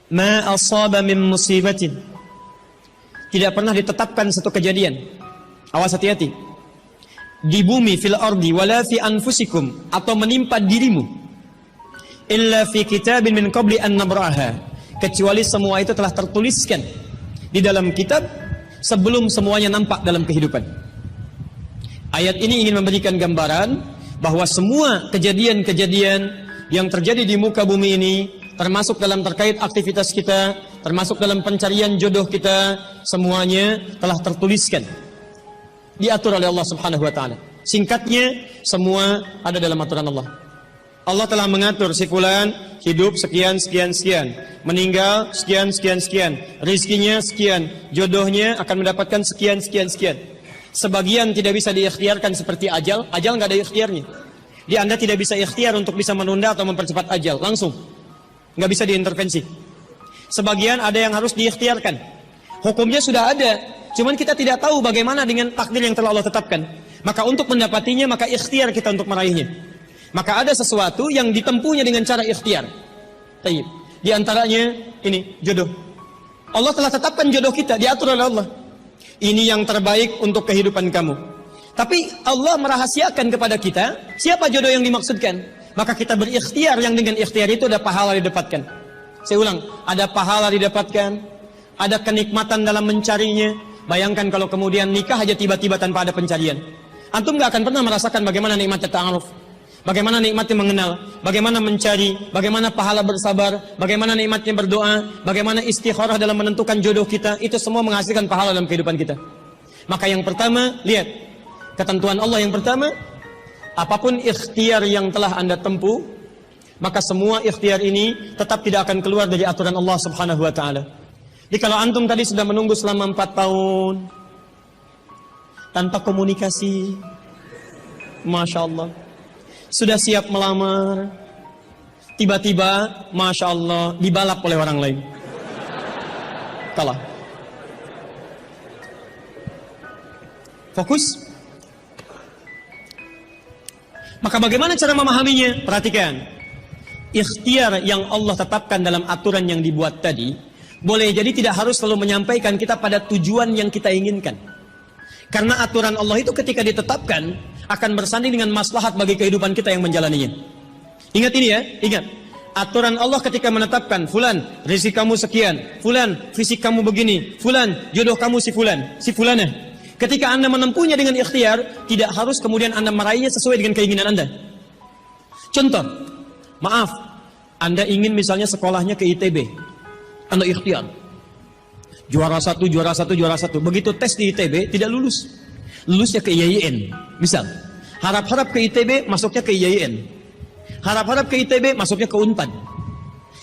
ma asaba min musibatin, tidak pernah ditetapkan satu kejadian, awas hati-hati, di bumi fil ardi wala fi anfusikum, atau menimpa dirimu, illa fi kitabin min qabli an nabraha, kecuali semua itu telah tertuliskan di dalam kitab sebelum semuanya nampak dalam kehidupan. Ayat ini ingin memberikan gambaran bahwa semua kejadian-kejadian yang terjadi di muka bumi ini, termasuk dalam terkait aktivitas kita, termasuk dalam pencarian jodoh kita, semuanya telah tertuliskan, diatur oleh Allah Subhanahu wa taala. Singkatnya, semua ada dalam aturan Allah. Allah telah mengatur si fulan hidup sekian sekian sekian, meninggal sekian sekian sekian, rizkinya sekian, jodohnya akan mendapatkan sekian sekian sekian. Sebagian tidak bisa diikhtiarkan seperti ajal nggak ada ikhtiarnya. Anda tidak bisa ikhtiar untuk bisa menunda atau mempercepat ajal, langsung nggak bisa diintervensi. Sebagian ada yang harus diikhtiarkan, hukumnya sudah ada, cuman kita tidak tahu bagaimana dengan takdir yang telah Allah tetapkan. Maka untuk mendapatinya, maka ikhtiar kita untuk meraihnya. Maka ada sesuatu yang ditempuhnya dengan cara ikhtiar. Tayyib. Di antaranya ini jodoh. Allah telah tetapkan jodoh kita, diatur oleh Allah. Ini yang terbaik untuk kehidupan kamu. Tapi Allah merahasiakan kepada kita siapa jodoh yang dimaksudkan. Maka kita berikhtiar, yang dengan ikhtiar itu ada pahala didapatkan. Saya ulang, ada pahala didapatkan, ada kenikmatan dalam mencarinya. Bayangkan kalau kemudian nikah aja tiba-tiba tanpa ada pencarian. Antum gak akan pernah merasakan bagaimana nikmatnya ta'aruf, bagaimana nikmatnya mengenal, bagaimana mencari, bagaimana pahala bersabar, bagaimana nikmatnya berdoa, bagaimana istikharah dalam menentukan jodoh kita. Itu semua menghasilkan pahala dalam kehidupan kita. Maka yang pertama, lihat ketentuan Allah yang pertama, apapun ikhtiar yang telah Anda tempuh, maka semua ikhtiar ini tetap tidak akan keluar dari aturan Allah Subhanahu wa taala. Jadi kalau antum tadi sudah menunggu selama 4 tahun tanpa komunikasi, Masya Allah, sudah siap melamar, tiba-tiba Masya Allah dibalap oleh orang lain, kalah. Fokus. Maka bagaimana cara memahaminya? Perhatikan, ikhtiar yang Allah tetapkan dalam aturan yang dibuat tadi, boleh jadi tidak harus selalu menyampaikan kita pada tujuan yang kita inginkan. Karena aturan Allah itu ketika ditetapkan akan bersanding dengan maslahat bagi kehidupan kita yang menjalaninya. Ingat ini ya, ingat. Aturan Allah ketika menetapkan, fulan rezeki kamu sekian, fulan fisik kamu begini, fulan jodoh kamu si fulan, si fulanah. Ketika Anda menempuhnya dengan ikhtiar, tidak harus kemudian Anda meraihnya sesuai dengan keinginan Anda. Contoh, maaf, Anda ingin misalnya sekolahnya ke ITB, Anda ikhtiar. Juara satu. Begitu tes di ITB, tidak lulus. Lulusnya ke IAIN. Misal, harap-harap ke ITB, masuknya ke IAIN. Harap-harap ke ITB, masuknya ke UNPAD.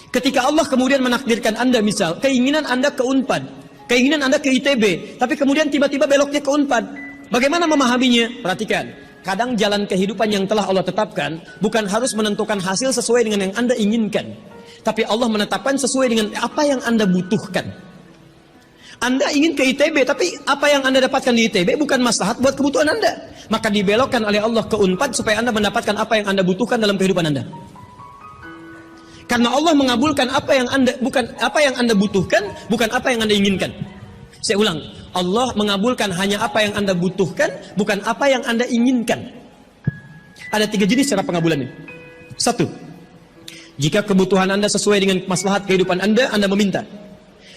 Ketika Allah kemudian menakdirkan Anda, misal, keinginan Anda ke UNPAD, keinginan Anda ke ITB, tapi kemudian tiba-tiba beloknya ke UNPAD. Bagaimana memahaminya? Perhatikan, kadang jalan kehidupan yang telah Allah tetapkan bukan harus menentukan hasil sesuai dengan yang Anda inginkan, tapi Allah menetapkan sesuai dengan apa yang Anda butuhkan. Anda ingin ke ITB, tapi apa yang Anda dapatkan di ITB bukan maslahat buat kebutuhan Anda. Maka dibelokkan oleh Allah ke UNPAD supaya Anda mendapatkan apa yang Anda butuhkan dalam kehidupan Anda. Karena Allah mengabulkan apa yang Anda butuhkan, bukan apa yang Anda inginkan. Saya ulang, Allah mengabulkan hanya apa yang Anda butuhkan, bukan apa yang Anda inginkan. Ada 3 jenis cara pengabulannya. 1, jika kebutuhan Anda sesuai dengan maslahat kehidupan Anda meminta.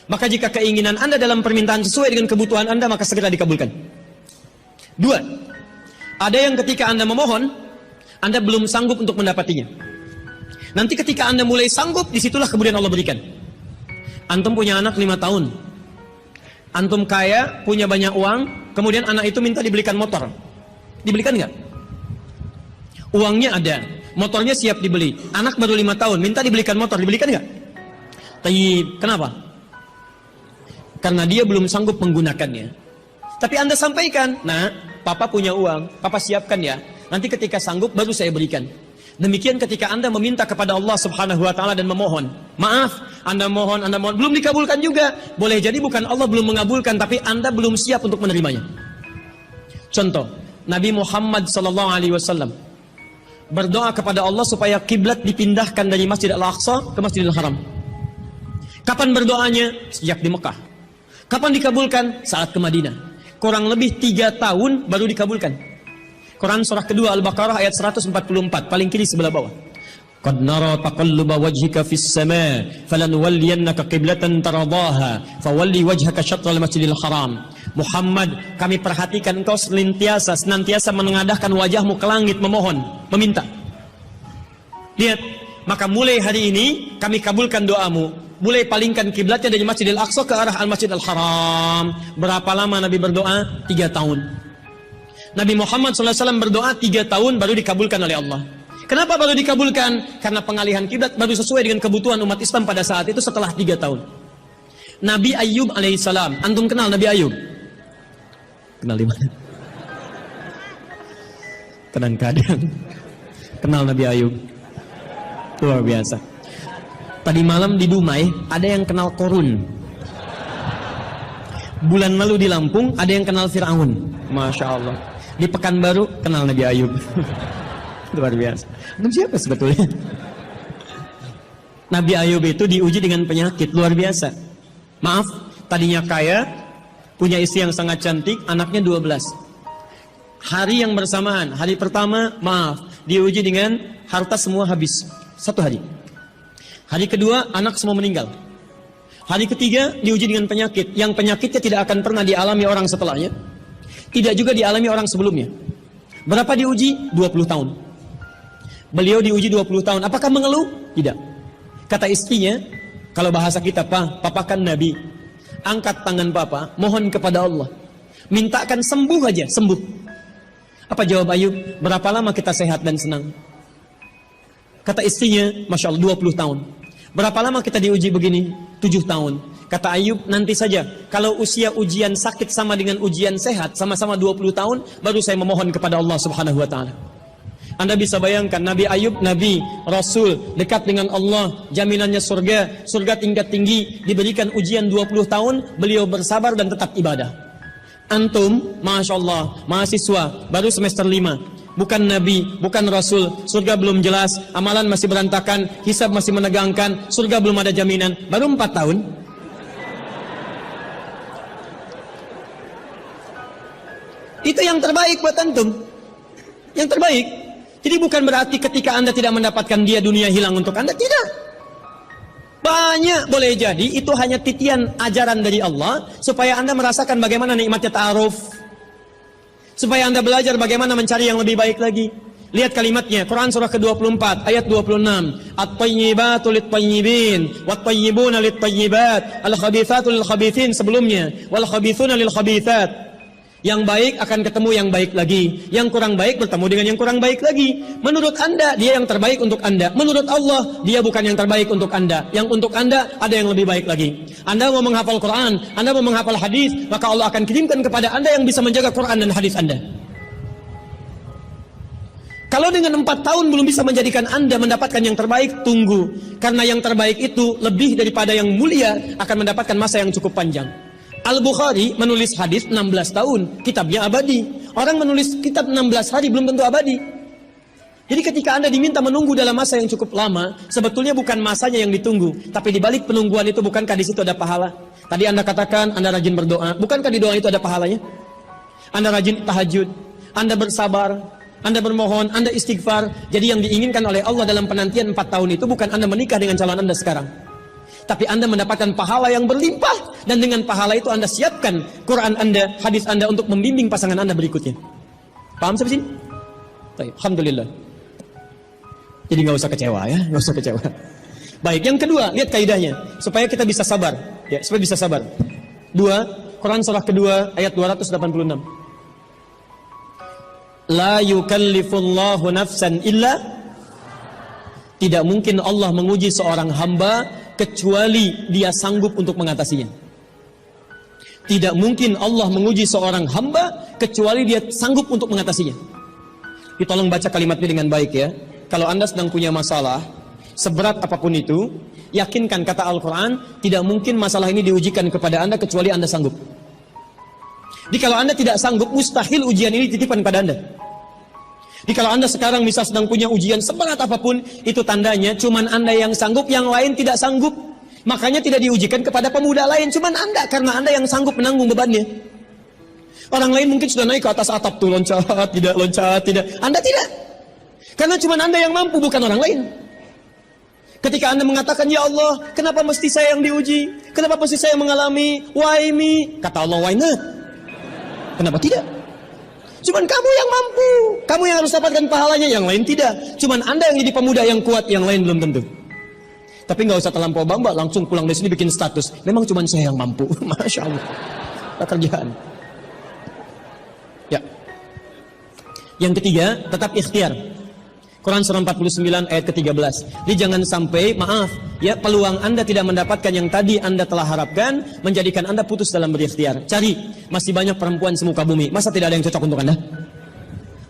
Maka jika keinginan Anda dalam permintaan sesuai dengan kebutuhan Anda, maka segera dikabulkan. 2, ada yang ketika Anda memohon, Anda belum sanggup untuk mendapatinya. Nanti ketika Anda mulai sanggup, disitulah kemudian Allah berikan. Antum punya anak 5 tahun. Antum kaya, punya banyak uang, kemudian anak itu minta dibelikan motor. Dibelikan nggak? Uangnya ada, motornya siap dibeli. Anak baru 5 tahun, minta dibelikan motor, dibelikan nggak? Kenapa? Karena dia belum sanggup menggunakannya. Tapi Anda sampaikan, nah, papa punya uang, papa siapkan ya. Nanti ketika sanggup baru saya berikan. Demikian ketika Anda meminta kepada Allah Subhanahu wa taala dan memohon. Maaf, Anda mohon, belum dikabulkan juga. Boleh jadi bukan Allah belum mengabulkan, tapi Anda belum siap untuk menerimanya. Contoh, Nabi Muhammad SAW berdoa kepada Allah supaya kiblat dipindahkan dari Masjid Al-Aqsa ke Masjidil Haram. Kapan berdoanya? Sejak di Mekah. Kapan dikabulkan? Saat ke Madinah. Kurang lebih 3 tahun baru dikabulkan. Quran surah kedua Al-Baqarah ayat 144, paling kiri sebelah bawah. Qad nara taqalluba wajhika fis sama' falanuwalliyannaka qiblatan taradaha fawalli wajhaka syatral masjidil haram. Muhammad, kami perhatikan engkau senantiasa menengadahkan wajahmu ke langit memohon, meminta. Lihat, maka mulai hari ini kami kabulkan doamu. Mulai palingkan kiblatnya dari Masjidil Aqsa ke arah Al-Masjidil Haram. Berapa lama Nabi berdoa? 3 tahun. Nabi Muhammad SAW berdoa 3 tahun baru dikabulkan oleh Allah. Kenapa baru dikabulkan? Karena pengalihan kiblat baru sesuai dengan kebutuhan umat Islam pada saat itu setelah 3 tahun. Nabi Ayub alaihissalam. Antum kenal Nabi Ayub? Kenal di mana? Kadang-kadang kenal Nabi Ayub. Luar biasa. Tadi malam di Dumai ada yang kenal Korun. Bulan lalu di Lampung ada yang kenal Fir'aun. Masya Allah. Di Pekanbaru kenal Nabi Ayub. Luar biasa. Itu siapa sebetulnya? Nabi Ayub itu diuji dengan penyakit luar biasa. Maaf, tadinya kaya, punya istri yang sangat cantik, anaknya 12. Hari yang bersamaan, hari pertama, maaf, diuji dengan harta semua habis. 1 hari. Hari kedua, anak semua meninggal. Hari ketiga, diuji dengan penyakit. Yang penyakitnya tidak akan pernah dialami orang setelahnya. Tidak juga dialami orang sebelumnya. Berapa diuji? 20 tahun. Beliau diuji 20 tahun. Apakah mengeluh? Tidak. Kata istrinya, kalau bahasa kita, papa kan Nabi. Angkat tangan papa, mohon kepada Allah. Mintakan sembuh aja, sembuh. Apa jawab Ayub? Berapa lama kita sehat dan senang? Kata istrinya, Masya Allah, 20 tahun. Berapa lama kita diuji begini? 7 tahun. Kata Ayub, nanti saja. Kalau usia ujian sakit sama dengan ujian sehat, sama-sama 20 tahun, baru saya memohon kepada Allah Subhanahu wa Ta'ala. Anda bisa bayangkan, Nabi Ayub, Nabi, Rasul, dekat dengan Allah, jaminannya surga, surga tingkat tinggi, diberikan ujian 20 tahun, beliau bersabar dan tetap ibadah. Antum, Masya Allah, mahasiswa, baru semester 5. Bukan Nabi, bukan Rasul, surga belum jelas, amalan masih berantakan, hisab masih menegangkan, surga belum ada jaminan, baru 4 tahun. Itu yang terbaik buat antum. Yang terbaik. Jadi bukan berarti ketika Anda tidak mendapatkan dia, dunia hilang untuk Anda, tidak. Banyak boleh jadi itu hanya titian ajaran dari Allah supaya Anda merasakan bagaimana nikmatnya ta'aruf. Supaya Anda belajar bagaimana mencari yang lebih baik lagi. Lihat kalimatnya, Quran surah ke-24 ayat 26. At-tayyibatu lit-tayyibin, wat-tayyibuna lit-tayyibat, al-khabithatu lil-khabithin sebelumnya, wal-khabithuna lil-khabithat. Yang baik akan ketemu yang baik lagi, yang kurang baik bertemu dengan yang kurang baik lagi. Menurut Anda, dia yang terbaik untuk Anda. Menurut Allah, dia bukan yang terbaik untuk Anda. Yang untuk Anda, ada yang lebih baik lagi. Anda mau menghafal Quran, Anda mau menghafal hadis, maka Allah akan kirimkan kepada Anda yang bisa menjaga Quran dan hadis Anda. Kalau dengan 4 tahun belum bisa menjadikan Anda mendapatkan yang terbaik, tunggu. Karena yang terbaik itu lebih daripada yang mulia akan mendapatkan masa yang cukup panjang. Al-Bukhari menulis hadis 16 tahun, kitabnya abadi. Orang menulis kitab 16 hari belum tentu abadi. Jadi ketika Anda diminta menunggu dalam masa yang cukup lama, sebetulnya bukan masanya yang ditunggu, tapi di balik penungguan itu bukankah di situ ada pahala? Tadi Anda katakan Anda rajin berdoa, bukankah di doa itu ada pahalanya? Anda rajin tahajud, Anda bersabar, Anda bermohon, Anda istighfar. Jadi yang diinginkan oleh Allah dalam penantian 4 tahun itu bukan Anda menikah dengan calon Anda sekarang, tapi Anda mendapatkan pahala yang berlimpah. Dan dengan pahala itu Anda siapkan Quran Anda, hadis Anda untuk membimbing pasangan Anda berikutnya. Paham sampai sini? Baik, alhamdulillah. Jadi nggak usah kecewa ya, nggak usah kecewa. Baik, yang kedua, lihat kaidahnya supaya kita bisa sabar, ya, supaya bisa sabar. 2, Quran surah kedua ayat 286. La yukallifullahu nafsan illa, tidak mungkin Allah menguji seorang hamba kecuali dia sanggup untuk mengatasinya. Tidak mungkin Allah menguji seorang hamba kecuali dia sanggup untuk mengatasinya. Tolong baca kalimatnya dengan baik ya. Kalau Anda sedang punya masalah, seberat apapun itu, yakinkan kata Al-Quran, tidak mungkin masalah ini diujikan kepada Anda kecuali Anda sanggup. Jadi kalau Anda tidak sanggup, mustahil ujian ini dititipkan pada Anda. Jadi kalau Anda sekarang misal sedang punya ujian seberat apapun, itu tandanya cuman Anda yang sanggup, yang lain tidak sanggup. Makanya tidak diujikan kepada pemuda lain. Cuman Anda, karena Anda yang sanggup menanggung bebannya. Orang lain mungkin sudah naik ke atas atap tuh, loncat, tidak. Anda tidak. Karena cuman Anda yang mampu, bukan orang lain. Ketika Anda mengatakan, ya Allah, kenapa mesti saya yang diuji? Kenapa mesti saya mengalami? Why me? Kata Allah, why not? Kenapa tidak? Cuman kamu yang mampu. Kamu yang harus dapatkan pahalanya, yang lain tidak. Cuman Anda yang jadi pemuda yang kuat, yang lain belum tentu. Tapi nggak usah terlampau bangga, langsung pulang dari sini bikin status. Memang cuman saya yang mampu. Masya Allah. Pekerjaan. Ya. Yang ketiga, tetap ikhtiar. Quran surah 49 ayat ke-13. Jadi jangan sampai, maaf, ya, peluang Anda tidak mendapatkan yang tadi Anda telah harapkan, menjadikan Anda putus dalam berikhtiar. Cari, masih banyak perempuan semuka bumi. Masa tidak ada yang cocok untuk Anda?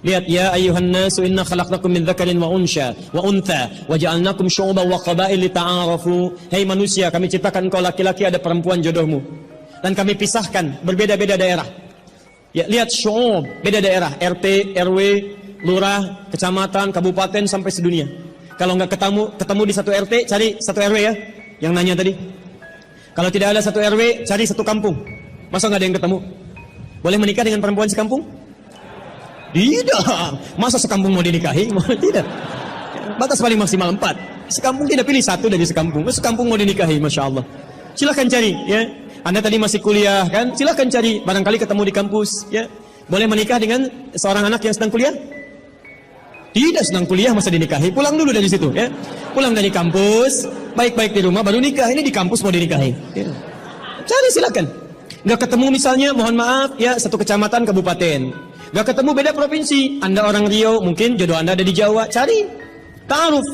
Lihat, ya ayyuhan nasu inna khalaqnakum min dzakarin wa unsha wa untha wa ja'alnakum syu'uban wa qabail lita'arafu. Hei manusia, kami ciptakan engkau laki-laki, ada perempuan jodohmu. Dan kami pisahkan berbeda-beda daerah. Ya, lihat syu'ub, beda daerah, RT, RW, lurah, kecamatan, kabupaten, sampai sedunia. Kalau nggak ketemu di satu RT, cari satu RW ya, yang nanya tadi. Kalau tidak ada satu RW, cari satu kampung. Masa nggak ada yang ketemu? Boleh menikah dengan perempuan sekampung? Tidak. Masa sekampung mau dinikahi? Tidak. Batas paling maksimal 4. Sekampung tidak pilih satu dari sekampung. Sekampung mau dinikahi, Masya Allah. Silahkan cari ya. Anda tadi masih kuliah kan? Silahkan cari, barangkali ketemu di kampus ya. Boleh menikah dengan seorang anak yang sedang kuliah? Tidak sedang kuliah masa dinikahi, pulang dulu dari situ ya. Pulang dari kampus, baik-baik di rumah baru nikah. Ini di kampus mau dinikahi ya. Cari silakan. Nggak ketemu misalnya, mohon maaf ya, satu kecamatan, kabupaten. Nggak ketemu beda provinsi. Anda orang Riau, mungkin jodoh Anda ada di Jawa. Cari, ta'aruf.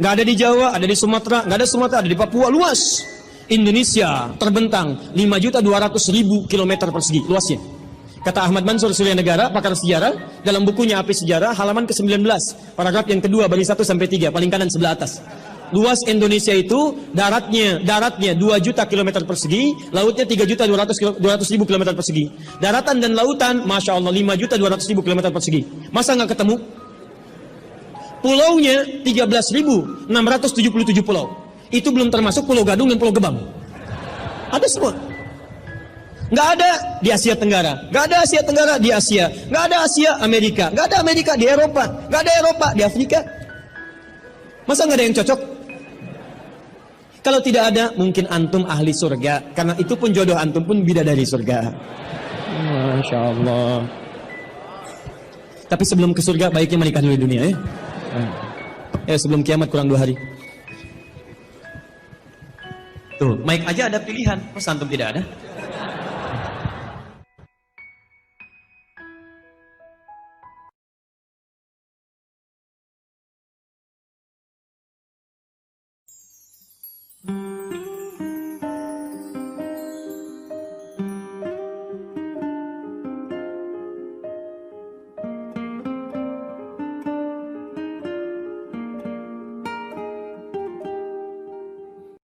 Nggak ada di Jawa, ada di Sumatera. Nggak ada Sumatera, ada di Papua. Luas. Indonesia terbentang 5.200.000 kilometer persegi luasnya. Kata Ahmad Mansur Surya Negara, pakar sejarah, dalam bukunya Api Sejarah, halaman ke-19, paragraf yang kedua, baris 1 sampai 3, paling kanan sebelah atas. Luas Indonesia itu daratnya 2 juta kilometer persegi, lautnya 3.200.000 kilometer persegi. Daratan dan lautan, Masya Allah, 5.200.000 kilometer persegi. Masa nggak ketemu? Pulaunya 13.677 pulau. Itu belum termasuk Pulau Gadung dan Pulau Gebang. Ada semua. Nggak ada di Asia Tenggara, nggak ada Asia Tenggara di Asia, nggak ada Asia Amerika, nggak ada Amerika di Eropa, nggak ada Eropa di Afrika. Masa nggak ada yang cocok? Kalau tidak ada, mungkin antum ahli surga, karena itu pun jodoh antum pun bidadari surga. Masya Allah. Tapi sebelum ke surga, baiknya menikah dulu di dunia ya. Sebelum kiamat kurang 2 hari. Tuh, mic aja ada pilihan, masa antum tidak ada?